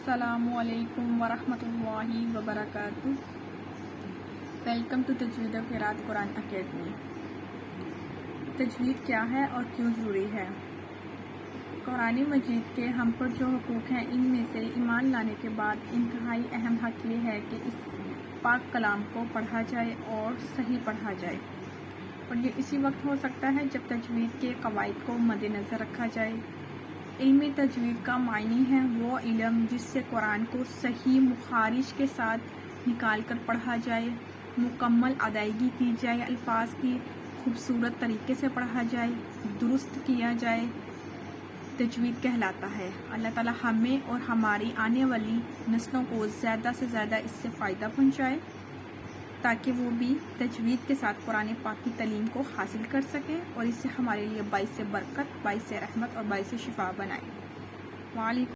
السلام علیکم ورحمۃ اللہ وبرکاتہ۔ ویلکم ٹو تجوید قراءت قرآن اکیڈمی۔ تجوید کیا ہے اور کیوں ضروری ہے؟ قرآن مجید کے ہم پر جو حقوق ہیں ان میں سے ایمان لانے کے بعد انتہائی اہم حق یہ ہے کہ اس پاک کلام کو پڑھا جائے اور صحیح پڑھا جائے، اور یہ اسی وقت ہو سکتا ہے جب تجوید کے قواعد کو مد نظر رکھا جائے۔ علمی تجوید کا معنی ہے وہ علم جس سے قرآن کو صحیح مخارج کے ساتھ نکال کر پڑھا جائے، مکمل ادائیگی کی جائے، الفاظ کی خوبصورت طریقے سے پڑھا جائے، درست کیا جائے، تجوید کہلاتا ہے۔ اللہ تعالی ہمیں اور ہماری آنے والی نسلوں کو زیادہ سے زیادہ اس سے فائدہ پہنچائے تاکہ وہ بھی تجوید کے ساتھ قرآن پاک کی تعلیم کو حاصل کر سکیں اور اسے ہمارے لیے باعث برکت، باعث رحمت اور باعث شفا بنائے۔ وعلیکم